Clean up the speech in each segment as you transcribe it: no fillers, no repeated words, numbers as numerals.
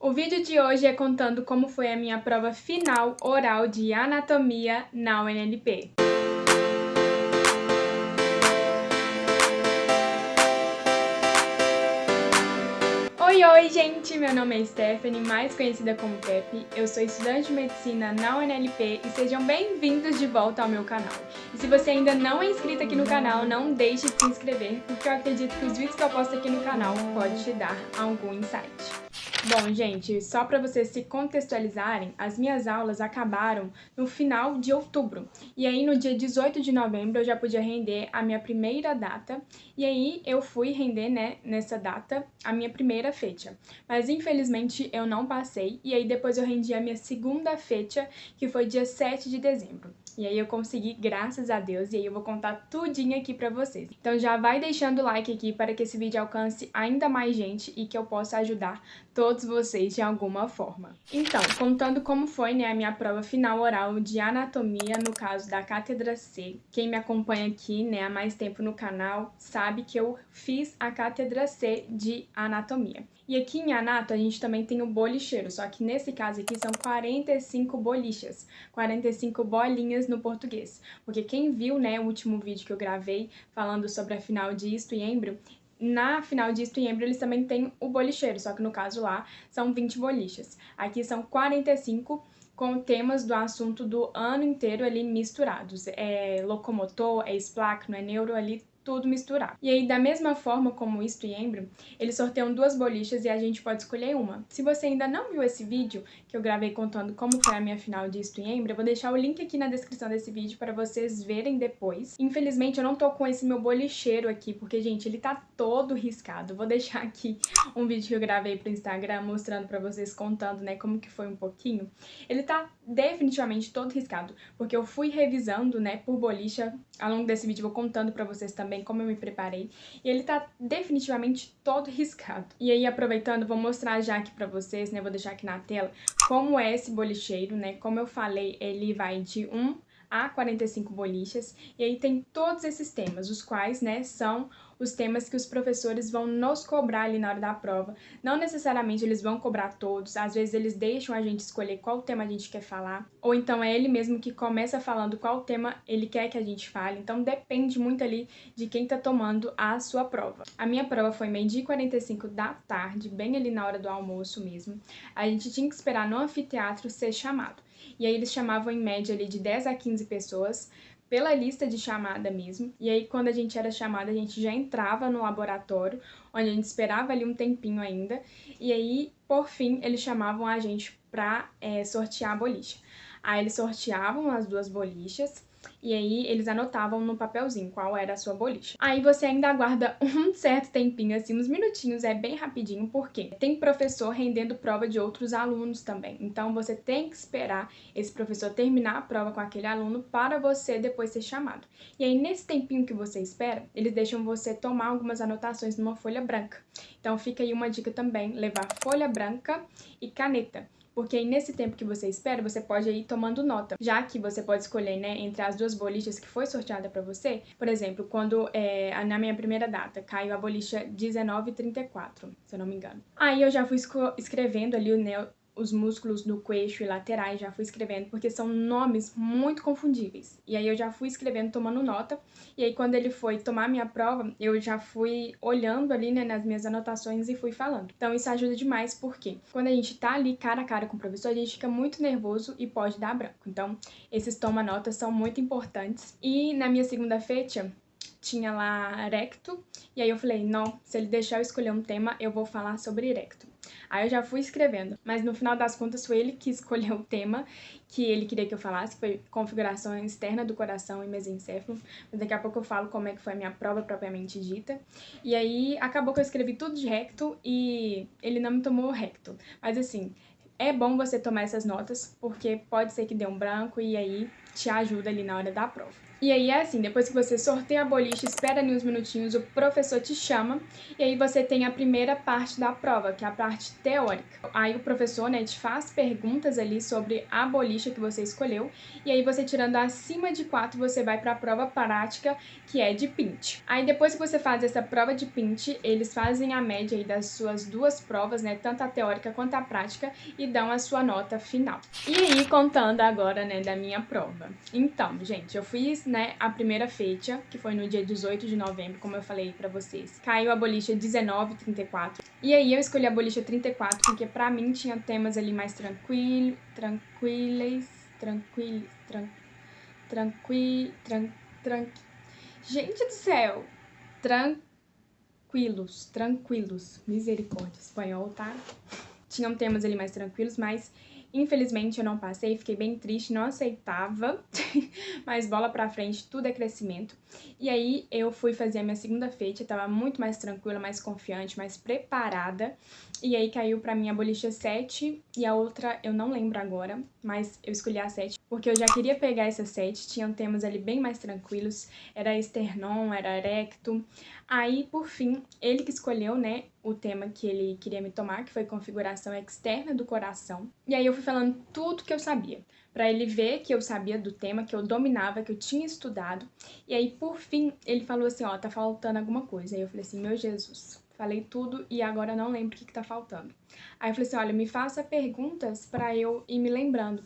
O vídeo de hoje é contando como foi a minha prova final oral de anatomia na UNLP. Oi, gente! Meu nome é Stephanie, mais conhecida como Pepe. Eu sou estudante de medicina na UNLP e sejam bem-vindos de volta ao meu canal. E se você ainda não é inscrito aqui no canal, não deixe de se inscrever, porque eu acredito que os vídeos que eu posto aqui no canal podem te dar algum insight. Bom, gente, só para vocês se contextualizarem, as minhas aulas acabaram no final de outubro. E aí, no dia 18 de novembro, eu já podia render a minha primeira data. E aí, eu fui render, né, nessa data, a minha primeira fecha. Mas, infelizmente, eu não passei. E aí, depois eu rendi a minha segunda fecha, que foi dia 7 de dezembro. E aí eu consegui, graças a Deus, e aí eu vou contar tudinho aqui pra vocês. Então já vai deixando o like aqui para que esse vídeo alcance ainda mais gente e que eu possa ajudar todos vocês de alguma forma. Então, contando como foi, né, a minha prova final oral de anatomia, no caso da Cátedra C. Quem me acompanha aqui, né, há mais tempo no canal, sabe que eu fiz a Cátedra C de anatomia. E aqui em anato a gente também tem o bolicheiro, só que nesse caso aqui são 45 bolichas, 45 bolinhas no português. Porque quem viu, né, o último vídeo que eu gravei falando sobre a final de histo e êmbrio, na final de histo e êmbrio eles também têm o bolicheiro, só que no caso lá são 20 bolichas. Aqui são 45 com temas do assunto do ano inteiro ali misturados. É locomotor, é esplacno, é neuro ali, tudo misturado. E aí, da mesma forma como histo e êmbrio, eles sorteiam 2 bolichas e a gente pode escolher uma. Se você ainda não viu esse vídeo, que eu gravei contando como foi a minha final de histo e êmbrio, eu vou deixar o link aqui na descrição desse vídeo para vocês verem depois. Infelizmente, eu não tô com esse meu bolicheiro aqui, porque, gente, ele tá todo riscado. Vou deixar aqui um vídeo que eu gravei pro Instagram mostrando para vocês, contando, né, como que foi um pouquinho. Ele tá definitivamente todo riscado, porque eu fui revisando, né, por bolicha. Ao longo desse vídeo eu vou contando pra vocês também como eu me preparei. E ele tá definitivamente todo riscado. E aí, aproveitando, vou mostrar já aqui pra vocês, né, vou deixar aqui na tela, como é esse bolicheiro, né. Como eu falei, ele vai de 1 a 45 bolichas. E aí tem todos esses temas, os quais, né, são os temas que os professores vão nos cobrar ali na hora da prova. Não necessariamente eles vão cobrar todos, às vezes eles deixam a gente escolher qual tema a gente quer falar, ou então é ele mesmo que começa falando qual tema ele quer que a gente fale, então depende muito ali de quem tá tomando a sua prova. A minha prova foi 12h45 da tarde, bem ali na hora do almoço mesmo. A gente tinha que esperar no anfiteatro ser chamado, e aí eles chamavam em média ali de 10 a 15 pessoas, pela lista de chamada mesmo. E aí, quando a gente era chamada, a gente já entrava no laboratório, onde a gente esperava ali um tempinho ainda. E aí, por fim, eles chamavam a gente pra sortear a boliche. Aí eles sorteavam as 2 bolichas, e aí eles anotavam no papelzinho qual era a sua boliche. Aí você ainda aguarda um certo tempinho, assim, uns minutinhos, é bem rapidinho, porque tem professor rendendo prova de outros alunos também. Então você tem que esperar esse professor terminar a prova com aquele aluno para você depois ser chamado. E aí, nesse tempinho que você espera, eles deixam você tomar algumas anotações numa folha branca. Então fica aí uma dica também, levar folha branca e caneta. Porque aí, nesse tempo que você espera, você pode ir tomando nota. Já que você pode escolher, né, entre as 2 bolichas que foi sorteada pra você. Por exemplo, quando na minha primeira data caiu a bolicha 19h34, se eu não me engano. Aí eu já fui escrevendo ali, né, os músculos do queixo e laterais, já fui escrevendo, porque são nomes muito confundíveis. E aí eu já fui escrevendo, tomando nota, e aí quando ele foi tomar minha prova, eu já fui olhando ali, né, nas minhas anotações e fui falando. Então isso ajuda demais, porque quando a gente tá ali cara a cara com o professor, a gente fica muito nervoso e pode dar branco. Então esses toma-notas são muito importantes. E na minha segunda fecha, tinha lá recto, e aí eu falei, não, se ele deixar eu escolher um tema, eu vou falar sobre recto. Aí eu já fui escrevendo, mas no final das contas foi ele que escolheu o tema que ele queria que eu falasse, que foi configuração externa do coração e mesencéfalo. Mas daqui a pouco eu falo como é que foi a minha prova propriamente dita. E aí acabou que eu escrevi tudo de recto e ele não me tomou recto. Mas assim, é bom você tomar essas notas, porque pode ser que dê um branco e aí te ajuda ali na hora da prova. E aí é assim, depois que você sorteia a boliche, espera ali uns minutinhos, o professor te chama e aí você tem a primeira parte da prova, que é a parte teórica. Aí o professor, né, te faz perguntas ali sobre a boliche que você escolheu e aí você tirando acima de 4, você vai para a prova prática, que é de pint. Aí depois que você faz essa prova de pint, eles fazem a média aí das suas duas provas, né, tanto a teórica quanto a prática, e dão a sua nota final. E aí, contando agora, né, da minha prova. Então, gente, eu fiz, né, a primeira feita, que foi no dia 18 de novembro, como eu falei pra vocês. Caiu a boliche 19:34. E aí eu escolhi a boliche 34 porque pra mim tinha temas ali mais tranquilos, gente do céu, tranquilos, misericórdia, espanhol, tá? Tinham temas ali mais tranquilos, mas infelizmente eu não passei, fiquei bem triste, não aceitava, mas bola pra frente, tudo é crescimento. E aí eu fui fazer a minha segunda feita, tava muito mais tranquila, mais confiante, mais preparada. E aí caiu pra mim a boliche 7 e a outra eu não lembro agora, mas eu escolhi a 7 porque eu já queria pegar essa 7, tinham temas ali bem mais tranquilos, era esternon, era erecto. Aí, por fim, ele que escolheu, né, o tema que ele queria me tomar, que foi configuração externa do coração. E aí eu fui falando tudo que eu sabia, pra ele ver que eu sabia do tema, que eu dominava, que eu tinha estudado. E aí, por fim, ele falou assim, ó, tá faltando alguma coisa. Aí eu falei assim, meu Jesus, falei tudo e agora não lembro o que tá faltando. Aí eu falei assim, olha, me faça perguntas pra eu ir me lembrando.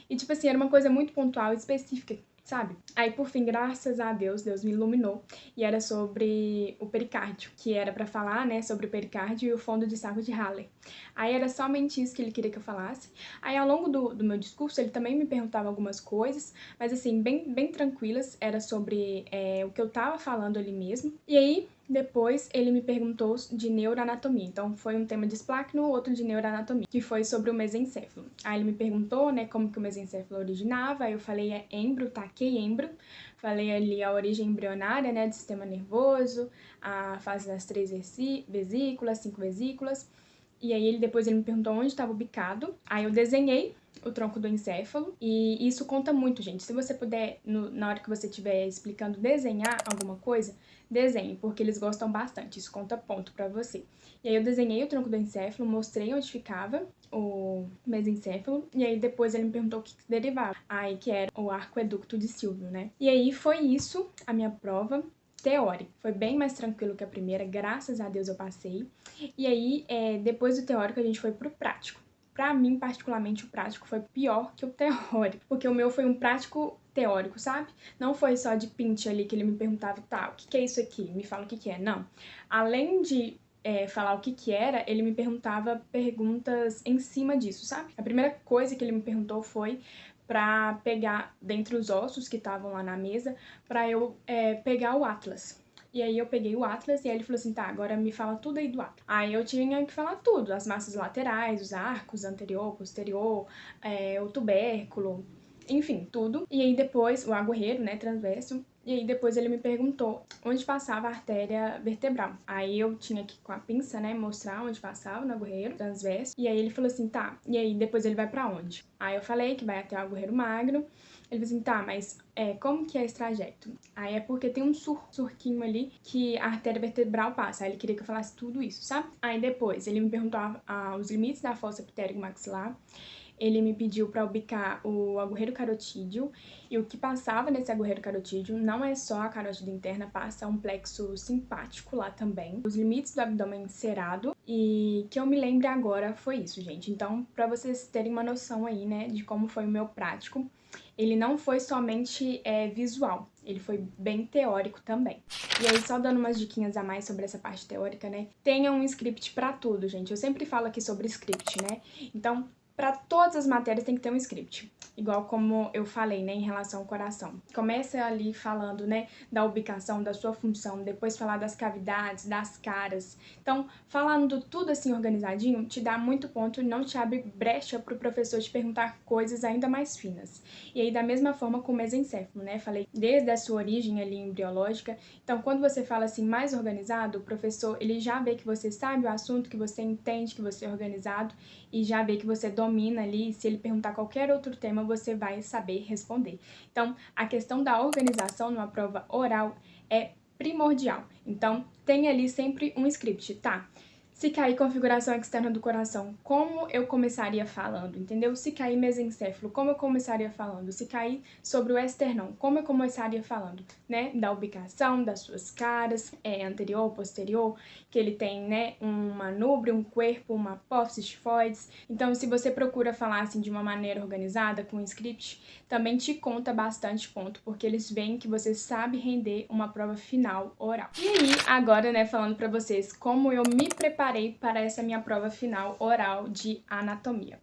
E, tipo assim, era uma coisa muito pontual e específica, sabe? Aí, por fim, graças a Deus, Deus me iluminou. E era sobre o pericárdio, que era pra falar, né, sobre o pericárdio e o fundo de saco de Haller. Aí era somente isso que ele queria que eu falasse. Aí, ao longo do meu discurso, ele também me perguntava algumas coisas, mas, assim, bem tranquilas. Era sobre o que eu tava falando ali mesmo. E aí, depois, ele me perguntou de neuroanatomia. Então, foi um tema de espláqueno, outro de neuroanatomia, que foi sobre o mesencéfalo. Aí, ele me perguntou, né, como que o mesencéfalo originava. Aí, eu falei, embro, taquei embro. Falei ali a origem embrionária, né, do sistema nervoso, a fase das 3 vesículas, 5 vesículas. E aí, depois ele me perguntou onde estava o bicado. Aí, eu desenhei o tronco do encéfalo, e isso conta muito, gente. Se você puder, na hora que você estiver explicando, desenhar alguma coisa, desenhe, porque eles gostam bastante, isso conta ponto pra você. E aí eu desenhei o tronco do encéfalo, mostrei onde ficava o mesencéfalo, e aí depois ele me perguntou o que derivava. Aí que era o arcoeducto de Silvio, né? E aí foi isso a minha prova teórica. Foi bem mais tranquilo que a primeira, graças a Deus eu passei. E aí, depois do teórico, a gente foi pro prático. Pra mim, particularmente, o prático foi pior que o teórico, porque o meu foi um prático teórico, sabe? Não foi só de pint ali que ele me perguntava, tá, o que é isso aqui? Me fala o que é. Não. Além de falar o que era, ele me perguntava perguntas em cima disso, sabe? A primeira coisa que ele me perguntou foi pra pegar dentre os ossos que estavam lá na mesa, pra eu pegar o atlas. E aí eu peguei o atlas e aí ele falou assim, tá, agora me fala tudo aí do atlas. Aí eu tinha que falar tudo, as massas laterais, os arcos, anterior, posterior, o tubérculo, enfim, tudo. E aí depois, o agorreiro, né, transverso. E aí depois ele me perguntou onde passava a artéria vertebral. Aí eu tinha que, com a pinça, né, mostrar onde passava no agorreiro transverso. E aí ele falou assim, tá, e aí depois ele vai pra onde? Aí eu falei que vai até o agorreiro magro. Ele falou assim, tá, mas como que é esse trajeto? Aí é porque tem um surquinho ali que a artéria vertebral passa. Aí ele queria que eu falasse tudo isso, sabe? Aí depois ele me perguntou os limites da fossa pterigo-maxilar. Ele me pediu para ubicar o agorreiro carotídeo, e o que passava nesse agorreiro carotídeo não é só a carótida interna, passa um plexo simpático lá também. Os limites do abdômen cerado, e que eu me lembre agora foi isso, gente. Então, para vocês terem uma noção aí, né, de como foi o meu prático, ele não foi somente visual, ele foi bem teórico também. E aí, só dando umas diquinhas a mais sobre essa parte teórica, né, tenha um script para tudo, gente. Eu sempre falo aqui sobre script, né, então para todas as matérias tem que ter um script, igual como eu falei, né, em relação ao coração. Começa ali falando, né, da ubicação, da sua função, depois falar das cavidades, das caras. Então, falando tudo assim organizadinho, te dá muito ponto e não te abre brecha para o professor te perguntar coisas ainda mais finas. E aí, da mesma forma com o mesencéfalo, né, falei desde a sua origem ali embriológica. Então, quando você fala assim mais organizado, o professor, ele já vê que você sabe o assunto, que você entende, que você é organizado, e já vê que você domina ali, e se ele perguntar qualquer outro tema, você vai saber responder. Então, a questão da organização numa prova oral é primordial. Então, tem ali sempre um script, tá? Se cair configuração externa do coração, como eu começaria falando, entendeu? Se cair mesencéfalo, como eu começaria falando? Se cair sobre o esternão, como eu começaria falando, né? Da ubicação, das suas caras, anterior, posterior, que ele tem, né, um manubrio, um corpo, uma apófise, tifoides. Então, se você procura falar assim de uma maneira organizada, com um script, também te conta bastante ponto, porque eles veem que você sabe render uma prova final oral. E aí, agora, né, falando pra vocês como eu me preparei para essa minha prova final oral de anatomia.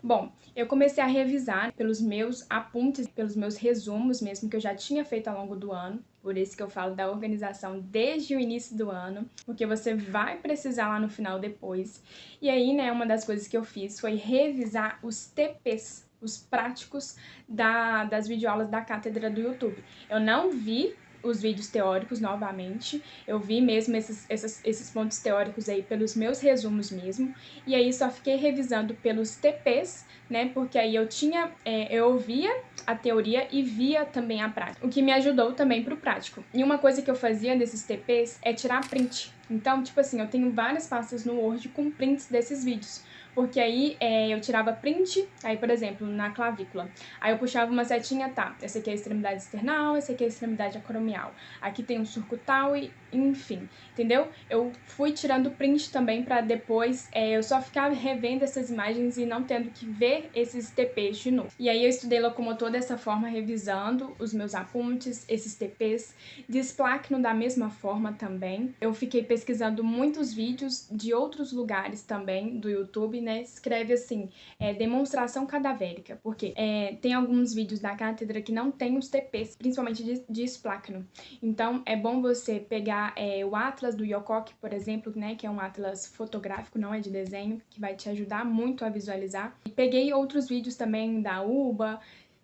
Bom, eu comecei a revisar pelos meus apuntes, pelos meus resumos mesmo, que eu já tinha feito ao longo do ano, por isso que eu falo da organização desde o início do ano, porque você vai precisar lá no final depois. E aí, né, uma das coisas que eu fiz foi revisar os TPs, os práticos das videoaulas da cátedra do YouTube. Eu não vi os vídeos teóricos novamente, eu vi mesmo esses pontos teóricos aí pelos meus resumos mesmo, e aí só fiquei revisando pelos TPs, né, porque aí eu ouvia a teoria e via também a prática, o que me ajudou também pro prático. E uma coisa que eu fazia desses TPs é tirar print. Então, tipo assim, eu tenho várias pastas no Word com prints desses vídeos, porque aí eu tirava print, aí, por exemplo, na clavícula. Aí eu puxava uma setinha, tá, essa aqui é a extremidade external, essa aqui é a extremidade acromial. Aqui tem um surco tal e, enfim, entendeu? Eu fui tirando print também pra depois eu só ficar revendo essas imagens e não tendo que ver esses TPs de novo. E aí eu estudei locomotor dessa forma, revisando os meus apuntes, esses TPs. Displáqueno da mesma forma também. Eu fiquei pesquisando muitos vídeos de outros lugares também do YouTube, né? Escreve assim, demonstração cadavérica, porque tem alguns vídeos da cátedra que não tem os TPs, principalmente de displáqueno. Então, é bom você pegar o Atlas do Yocock, por exemplo, né? Que é um atlas fotográfico, não é de desenho, que vai te ajudar muito a visualizar. E peguei outros vídeos também da UBA,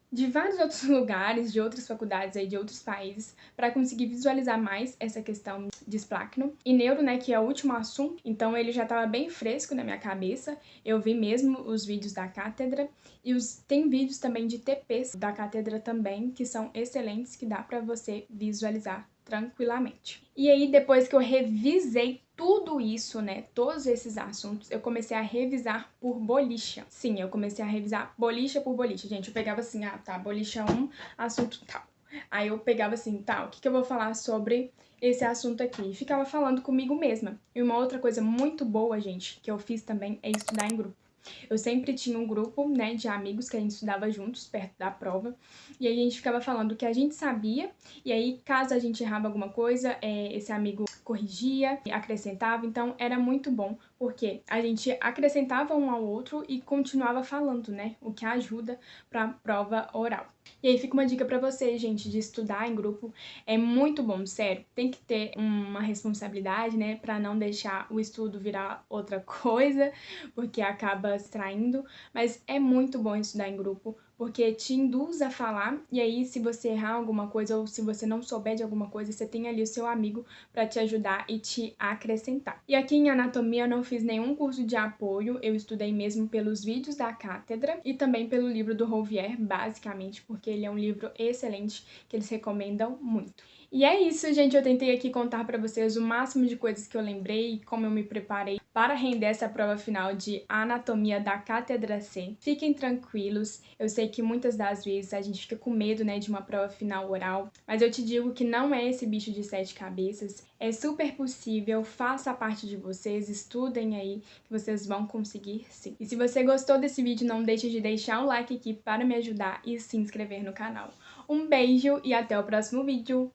de vários outros lugares, de outras faculdades aí, de outros países, para conseguir visualizar mais essa questão de displáqueno. E neuro, né, que é o último assunto, então ele já estava bem fresco na minha cabeça, eu vi mesmo os vídeos da cátedra, e tem vídeos também de TPs da cátedra também, que são excelentes, que dá para você visualizar tranquilamente. E aí, depois que eu revisei tudo isso, né, todos esses assuntos, eu comecei a revisar por bolicha. Sim, eu comecei a revisar bolicha por bolicha. Gente, eu pegava assim, tá, bolicha 1, assunto tal. Aí eu pegava assim, tá, o que eu vou falar sobre esse assunto aqui? E ficava falando comigo mesma. E uma outra coisa muito boa, gente, que eu fiz também é estudar em grupo. Eu sempre tinha um grupo, né, de amigos que a gente estudava juntos, perto da prova, e aí a gente ficava falando o que a gente sabia, e aí, caso a gente errava alguma coisa, esse amigo corrigia, acrescentava, então era muito bom, porque a gente acrescentava um ao outro e continuava falando, né, o que ajuda pra prova oral. E aí fica uma dica pra vocês, gente, de estudar em grupo, é muito bom, sério, tem que ter uma responsabilidade, né, pra não deixar o estudo virar outra coisa, porque acaba distraindo, mas é muito bom estudar em grupo, porque te induz a falar, e aí se você errar alguma coisa ou se você não souber de alguma coisa, você tem ali o seu amigo para te ajudar e te acrescentar. E aqui em anatomia eu não fiz nenhum curso de apoio, eu estudei mesmo pelos vídeos da cátedra e também pelo livro do Rouvier, basicamente, porque ele é um livro excelente que eles recomendam muito. E é isso, gente, eu tentei aqui contar pra vocês o máximo de coisas que eu lembrei e como eu me preparei para render essa prova final de anatomia da Cátedra C. Fiquem tranquilos, eu sei que muitas das vezes a gente fica com medo, né, de uma prova final oral, mas eu te digo que não é esse bicho de 7 cabeças, é super possível, faça a parte de vocês, estudem aí, que vocês vão conseguir sim. E se você gostou desse vídeo, não deixe de deixar um like aqui para me ajudar e se inscrever no canal. Um beijo e até o próximo vídeo!